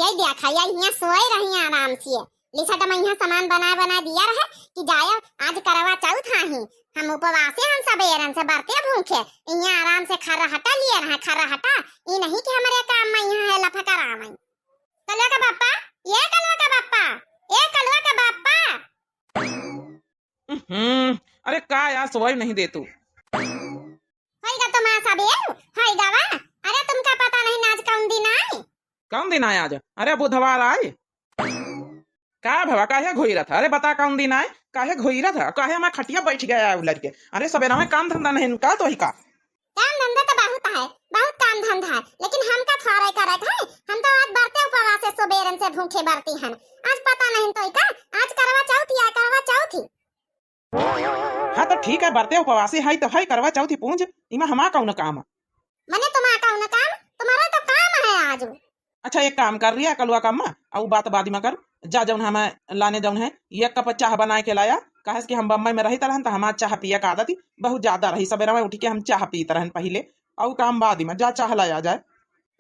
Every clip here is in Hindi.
जय दिया खाया यहाँ सोए रही आराम से। लिसा मैं यहाँ सामान बना दिया रहे कि जाए आज करवा चौथ ही हम उपवासे हम सबेरन से बरते भूखे यहाँ आराम से खरा हटा लिए रहे। खरा हटा ये नहीं कि हमारे काम में यहाँ है लफा करावई। कलवा का बाप्पा, ये कलवा का बाप्पा, ये कलवा का बाप्पा। अरे का यार सोई नहीं दे तू होइगा तो मां सबेर होइगा वा। अरे तुमका पता नहीं आज कौन दिन आए? कौन दिन आए आज? अरे बुधवार आए। का भवा काहे घोईरा था? अरे बता कौन दिन आए? काहे घोईरा था? काहे मैं खटिया बैठ गया उलट के? अरे सवेरा में काम धंधा नहीं का तो ही का? काम धंधा तो बहुत है, बहुत काम धंधा है, लेकिन हम का थोड़े करत है। हम तो आज बरते उपवास से सुबेरन से भूखे बरती हन। आज पता नहीं तो का आज करवा चौथ या करवा चौथ। हाँ तो ठीक है, बरते उपवासी है तो है करवा चौथ पूंज इमा हमा कौन काम? मने तुम्हारा कौन काम? तुम्हारा तो काम है आज। अच्छा एक काम कर रिया कलुआ काम और बात बाद में कर। जा जौन हमें लाने जौन है एक कप चाह बना के लाया। कहे कि हम बम्बई में रही तरहन तो हमार चाह पिया का आदत बहुत ज्यादा रही। सवेरा में उठ के हम चाह पी तरहन पहले और काम बाद में जा चाह लाया जाए।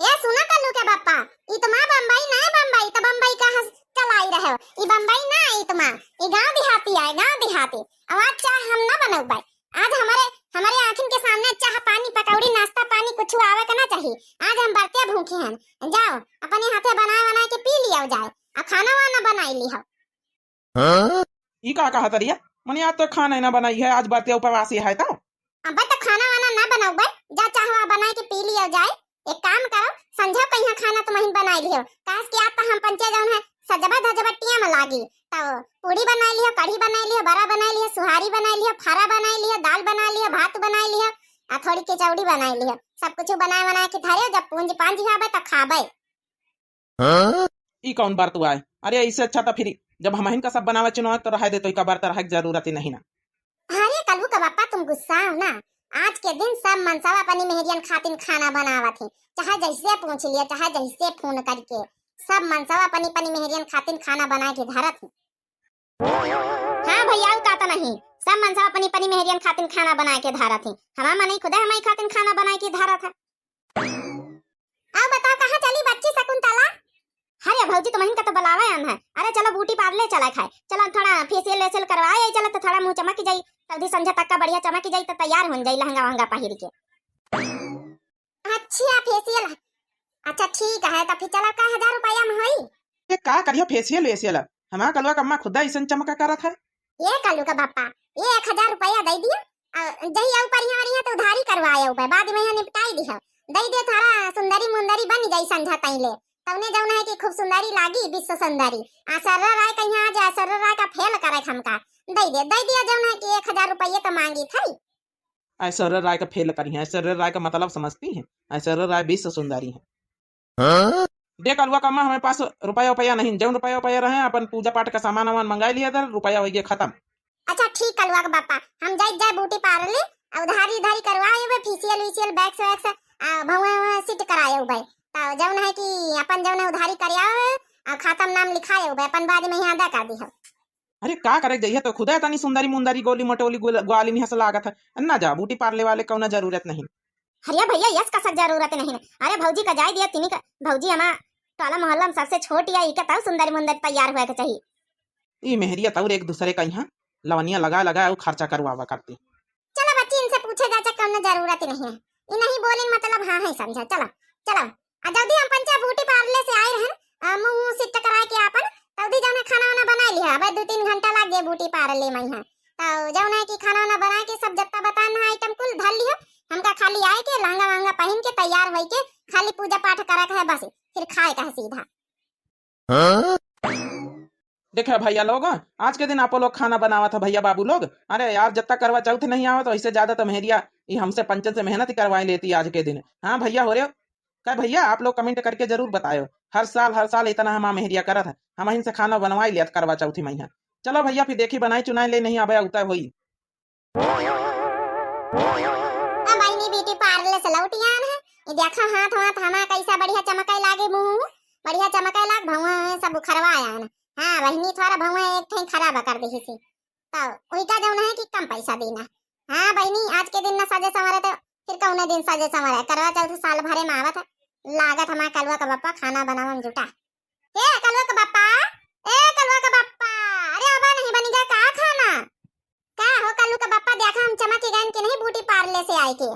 ये सुना कल्लू के बाप्पा, ई तुम्हारा बम्बई ना है। बम्बई तो बम्बई का चलाई रहे हो। ई बम्बई ना ई तुम्हारा ई गांव देहाती है, गांव देहाती। अब आज चाह हम ना बनौबाई। आज हमारे आँखिन के सामने चाह पानी पकौड़ी नाश्ता पानी कुछ आवे का ना चाहिए। आज हम बरते भूखे हैं। जाओ अपने हाथे बना के पी लिया जाए और खाना वाना बनाई लिया। ई का कहा तरिया मने आज तो खाना ना बनाई है, आज बरते उपवासी है तो अबे तो खाना वाना ना बनाओ। जा चाहवा बना के पी लिया जाए। एक काम करो, संझा पहिया खाना तुम ही बनाई लियो। काहे कि आज तो हम पंचे जौन है सजबा धजबटिया में लागी। तो पूड़ी बनाई लियो, कढ़ी बनाई लियो, बड़ा बनाई लियो, सुहारी बनाई लियो, फारा बनाई लियो, दाल बनाई लियो, भात बनाई लियो और थोड़ी कचौड़ी बनाई लियो। सब कुछ बना के धरियो। जब पूंज पांज आवे तो खाबे। ई कौन बार तू आए? अरे इससे अच्छा तो फिर जब हम का सब बनावे चुनाव तो रह दे तो का बार रह जरूरत ही नहीं ना। अरे कल्लू का बाप्पा तुम गुस्सा हो ना। आज के दिन सब मनसावा अपनी मेहरियन खातिन खाना बनावत है। चाहे जैसे पूछ लिया, चाहे जैसे फोन करके सब मनसावा अपनी मेहरियन खातिन खाना बना के धरत है। हाँ भैया का तो नहीं, सब मनसावा अपनी मेहरियन खातिन खाना बना के धरत है। हमारा मन ही खुदा हमारी खातिन खाना बना के धरत है। अब बताओ कहाँ चली बच्ची शकुंतला? अरे भौजी तुम्हें का तो बुलावा आन है। अरे चलो ब्यूटी पार्लर चला खाए। चलो थोड़ा फेशियल वेशियल करवाए। चलो तो थोड़ा मुंह चमक जाई, तभी संझा तक का बढ़िया चमक जाई तो तैयार हो जाई लहंगा वहंगा पहिर के। अच्छा फेशियल, अच्छा ठीक है तो फिर चलो का 1000 रुपया में होई। ये का करियो फेशियल वेशियल? हमारा कलवा कम्मा खुदा ऐसा चमका करत है। ये कल्लू का बाप्पा ये 1000 रुपया दे दियो। जही ऊपर यहाँ तो उधारी करवाए बाद में निपटाई दियो। दे दे थारा सुंदरी मुंदरी बन जाई संझा तैले। तवने जौन है कि खूब सुंदरी लागी विश्व सुंदरी। सरर राय का यहाँ जा सरर राय का फेल करे हमका दे दिया जौन है कि 1000 रुपये तो मांगी थी। ऐश्वर्या राय का फेल करी है। ऐश्वर्या राय का मतलब समझती है? ऐश्वर्या राय विश्व सुंदरी है। देख अलवा कम्मा हमारे पास रुपया नहीं। जौन रुपया रहे अपन पूजा पाठ का सामान वामान मंगा लिया था, रुपया हो गया खत्म। अच्छा ठीक कलवा का बापा हम जाए ब्यूटी पार्लर उधारी करवाए फेशियल वेशियल बैक्स वैक्स भौवा सिट कराए भाई। तो जौन है कि अपन जौन उधारी करियाओ और खातम नाम लिखाए अपन बाद में यहाँ अदा कर दी। अरे का करे जाइए तो खुदा तनी सुंदरी मुंदरी गोली मटोली ग्वाली में हंस लागत है ना। जा ब्यूटी पार्लर वाले को ना जरूरत नहीं। अरे भैया यस का जरूरत नहीं। अरे भौजी का जाए दिया तिनी का भौजी हमारा टोला मोहल्ला में सबसे छोटी है। इका ताऊ सुंदरी मुंदरी तैयार हुआ के चाहिए। ये मेहरिया तौर एक दूसरे का यहाँ लवनिया लगा खर्चा करवावा करती। चलो बच्ची इनसे पूछे जा कौन जरूरत नहीं है। ये नहीं बोले मतलब हाँ है समझा। चलो चलो जल्दी हम पंचा ब्यूटी पार्लर से आए हैं मुंह सिट कराए के अपन तभी जौन है खाना वाना बना लिया। अब 2-3 घंटा लग गए ब्यूटी पार्लर में यहाँ। तो जौन है कि खाना वाना बना के सब जत्ता बताना आइटम कुल धर लिया। हमका खाली आए के लहंगा वहंगा पहन के तैयार होई के खाली पूजा पाठ करा के है बस। फिर खाए का सीधा। देखे भैया लोग आज के दिन आप लोग खाना बनावा था भैया बाबू लोग। अरे यार जब तक करवा चौथ नहीं आवा तो इससे ज्यादा तो मेहरिया ये हमसे पंचन से मेहनत करवाई लेती आज के दिन। हाँ भैया हो रहे हो क्या भैया? आप लोग कमेंट करके जरूर बताओ। हर साल इतना हम मेहरिया करत है। हम इनसे खाना बनवाई लिया करवा चौथी मैया। चलो भैया फिर देखी बनाई चुनाई ले नहीं आवे उतर हुई। ब्यूटी पार्लर से लौटियान है। ये देखा हाथ हमा कैसा बढ़िया चमकाए लागे मुंह बढ़िया चमकाए लाग भौवा सब उखरवाया ना। हाँ बहनी थोड़ा भौवा एक ठे खराब कर दी थी तो उल्टा जौन है कि कम पैसा देना। हाँ बहनी आज के दिन ना सजे संवरे तो फिर कौने दिन सजे संवरे करवा चौथ साल भरे में आवत है। लागत हमारा कलवा का बापा खाना बनावन जुटा। ए कलवा का बाप्पा, ए कलवा का बाप्पा, अरे अबा नहीं बनेगा का खाना? का हो कल्लू का बाप्पा, देखा हम चमकी गए कि नहीं ब्यूटी पार्लर से आए के?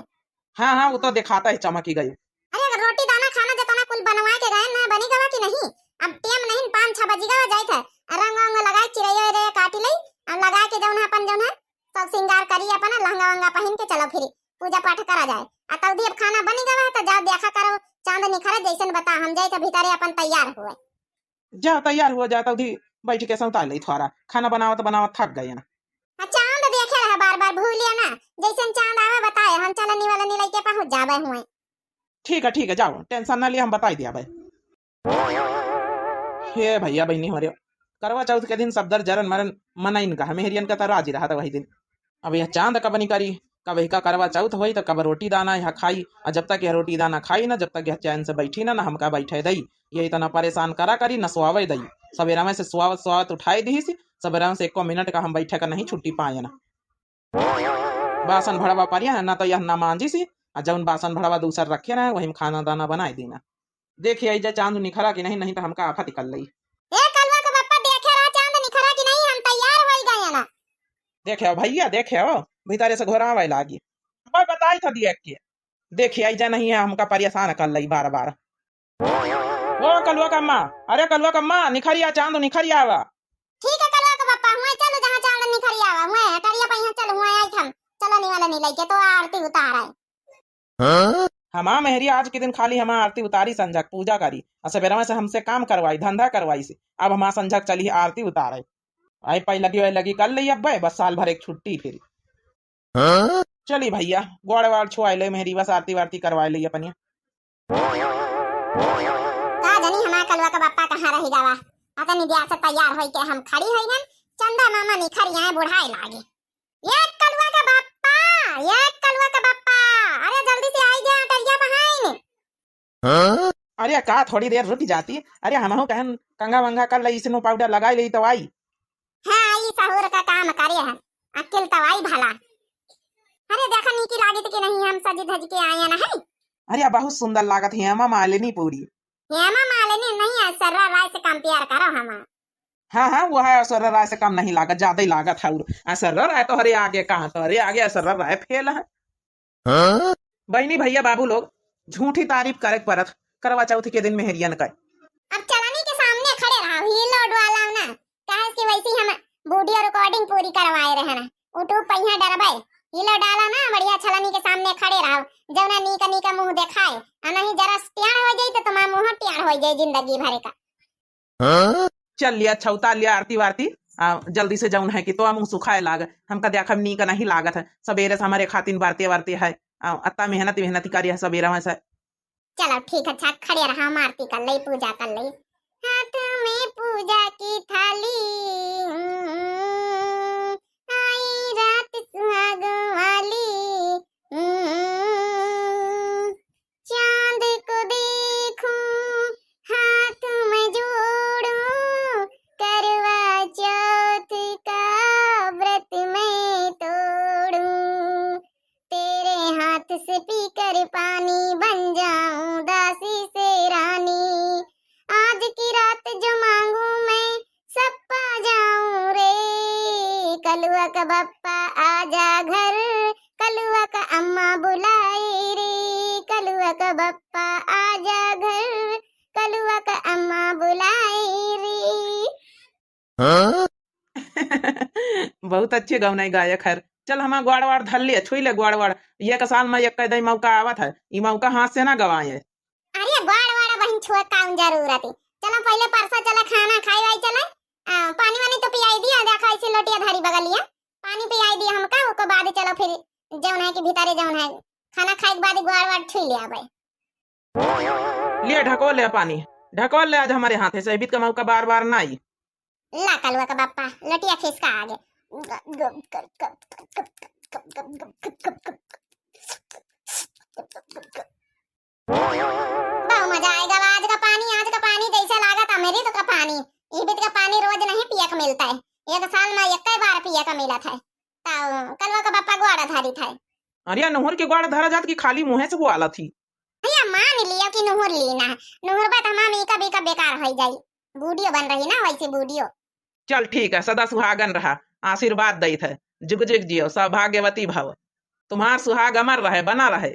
हाँ हाँ वो तो दिखाता है चमकी गई। अरे अगर रोटी दाना खाना जितना कुल बनवा के गए ना बनी गवा कि नहीं? अब टाइम नहीं 5-6 बजी गवा जाई था, रंग रंग लगा चिड़ैया रे काटी लई, अब लगा के जौन है अपन जौन है सब श्रृंगार करी अपन लहंगा वंगा पहन के चलो फिर पूजा पाठ करा जाए। आ तब अब खाना बनी गवा तो जाओ देखा करो चांद निखरे जैसन बता हम जाई तो भीतरे अपन तैयार हुए। जा तैयार हुआ जाता उधी बैठ के सौता ले थोड़ा खाना बनावत बनावत थक गए ना। चांद देखे रहे बार बार भूलिए ना, जैसन चांद आवे बताए हम चलनी वाला नी लेके पहुंच जावे हुए। ठीक है जाओ टेंशन ना लिया हम बताई दिया भाई। हे भैया बहनी हो रहे करवा चौथ के दिन सब दर जरन मरन मनाइन का मेहरियन का तो राजी रहा था वही दिन। अब यह चांद कब नहीं करी कब का करवा चौथ हुई तो कब रोटी दाना यहाँ खाई, और जब तक यह रोटी दाना खाई ना जब तक यह चैन से बैठी ना हमका बैठे दई, ये इतना परेशान करा करी न सुआवे दई। सवेरा में से सुआवत उठाई दी सी, सवेरा में से 1 मिनट का हम बैठे का नहीं छुट्टी पाए ना। बासन भड़वा पारिया ना तो यह ना मांझी सी, और जब बासन भड़वा दूसर रखे ना वही खाना दाना बनाए देना। देखिए आई चांद निखरा कि नहीं, नहीं तो हमका आफत निकल रही। ए कलवा का बाप्पा देखे रहा चांद निखरा कि नहीं, हम तैयार हो गए ना। देखे भैया देखे भीतरे से घोरा आवे लागी, मैं बताई था देख के। देखिए आई जा नहीं है हमका परेशान कर रही बार बार। ओ कलवा कम्मा, अरे कलवा कम्मा निखरिया चांद निखरिया आवा। ठीक है कलवा का बाप्पा, हुए चलो जहां चांद निखरिया आवा हुए करिया पहिया चलो हुए आई हम चलो नी वाला नी लेके तो आरती उतार आए। हमा मेहरिया आज के दिन खाली हमा आरती उतारी संझक पूजा करी, सवेरा में से हमसे काम करवाई धंधा करवाई से, अब हमा संझक चली आरती उतारे। आई पाई लगी कर ली अब बस साल भर एक छुट्टी फिर। चली भैया गोड़ वाड़ छुआ ले मेहरी बस आरती वारती करवा ली अपनी। का जानी हमारा कलवा का बाप्पा कहाँ रही जावा, आता निदिया से तैयार होई के हम खड़ी होई गन चंदा मामा निखरिया बुढ़ाई लागे। ये कलवा का बाप्पा, ये कलवा का बाप्पा, अरे जल्दी से आई जा टरिया बहाइन। अरे का थोड़ी देर रुक जाती, अरे हम कहन कंगा वंगा कर ली स्नो पाउडर लगाई ली तो आई। हाँ ये सहूर का काम करे है अकेल तो आई भला। अरे देखा नी की लागी कि नहीं हम सज धज के आए ना है। अरे बहुत सुंदर लागत है हेमा मालिनी पूरी। हेमा मालिनी नहीं है सररा राय से कंपेयर करो हमा। हाँ वो है असर राय से कम नहीं लागत, ज्यादा ही लागत है। असर राय तो हरे आगे कहाँ तो हरे आगे असर राय फेल है। बहनी भैया बाबू लोग झूठी तारीफ करे परत करवा चौथ के दिन मेहरियन का। अब चलनी के सामने खड़े रहो हीलो डवाला ना, कहे कि वैसी हम वीडियो रिकॉर्डिंग पूरी करवाए रहे ना, उठो पहिया डरबे हीलो डाला ना बढ़िया छलनी के सामने खड़े रहो, जौना नीका नीका मुंह दिखाए आ नहीं जरा टियाण हो जाई तो तुम्हारा मुंह टियाण हो जाई जिंदगी भर का। चल लिया छौता लिया आरती वारती जल्दी से जाऊन है कि तो मुंह सुखाए लाग हमका देखा नी का नहीं लागत है। सवेरे से हमारे खातिन वारती वारती है अत्ता मेहनती करी है सवेरा में से। चलो ठीक है छक खड़े रहा आरती कर लई पूजा कर लई, हाथ में पूजा की थाली आई रात सुहाग वाली, चांद को देखूं हाथ में जोड़ूं करवा चौथ का व्रत मैं तोड़ूं, तेरे हाथ से पीकर पानी बन जाऊं दासी से रानी, आज की रात जो मांगू मैं सब पा जाऊं रे, कलुआ का बप्पा आजा घर कलुआ का अम्मा बुलाए रे, कलुआ का बप्पा आजा घर कलुआ का अम्मा बुलाए रे। बहुत अच्छे गौनाई गायक है। चल हम ग्वाड़ वाड़ धर लिया छुई ले ग्वाड़ वाड़, ये का साल में एक कई मौका आवत है, ई मौका हाथ से ना गवाए। अरे ग्वाड़ वाड़ा बहन छुआ काम जरूरत है, चलो पहले परसा चला खाना खाई वाई चला, पानी वानी तो पियाई दिया देखा ऐसे लोटिया धारी बगलिया पानी पियाई दिया हमका, उसके बाद चलो फिर जौन है कि भीतरे जौन है खाना खाए के बाद ग्वाड़ वाड़ छुई ले आबे। ले ढकोल ले पानी ढकोल ले आज हमारे हाथ से बीत का मौका बार बार ना आई। ला कलुआ का बप्पा लटिया खिसका आगे बहुत मजा आएगा आज का पानी जैसा लागा था मेरी तो का पानी ये बीत का पानी रोज नहीं पिया का मिलता है, एक साल में एक बार पिया का मिला था। कलवा का बप्पा ग्वाड़ा धारी था। अरे नोहर के ग्वाड़ धरा जात की खाली मुंह से वो आला थी। भैया मान लिया कि नोहर लेना है, नोहर बात हमारा मीका बेकार हो जाई। वीडियो बन रही ना वैसी वीडियो। चल ठीक है, सदा सुहागन रहा, आशीर्वाद दैत है, जुग जुग जियो, सौभाग्यवती भव, तुम्हार सुहाग अमर रहे, बना रहे।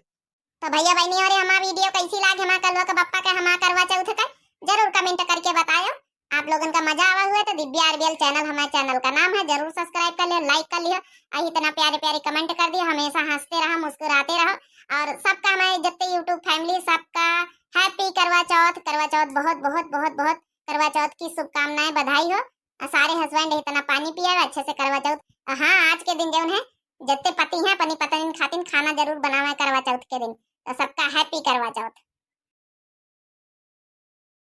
तो भैया बहनी और हमारा वीडियो कैसी लागे, हमारा कलवा का बप्पा का, हमारा करवा चौथ का, जरूर कमेंट करके बतायो। आप लोगों का मजा आवा हुआ तो दिव्या आरबीएल चैनल हमारे चैनल का नाम है, जरूर सब्सक्राइब कर लियो, लाइक कर लियो और इतना प्यारे प्यारे कमेंट कर दियो। हमेशा हंसते रहो, मुस्कुराते रहो और सबका हमारे जितने यूट्यूब फैमिली सबका हैप्पी करवा चौथ। करवा चौथ बहुत बहुत बहुत बहुत करवा चौथ की शुभकामनाएं, बधाई हो। और सारे हस्बैंड इतना पानी पिया अच्छे से करवा चौथ। हाँ, आज के दिन जो है जितने पति हैं अपनी पत्नी खातिर खाना जरूर बनावे करवा चौथ के दिन। तो सबका हैप्पी करवा चौथ।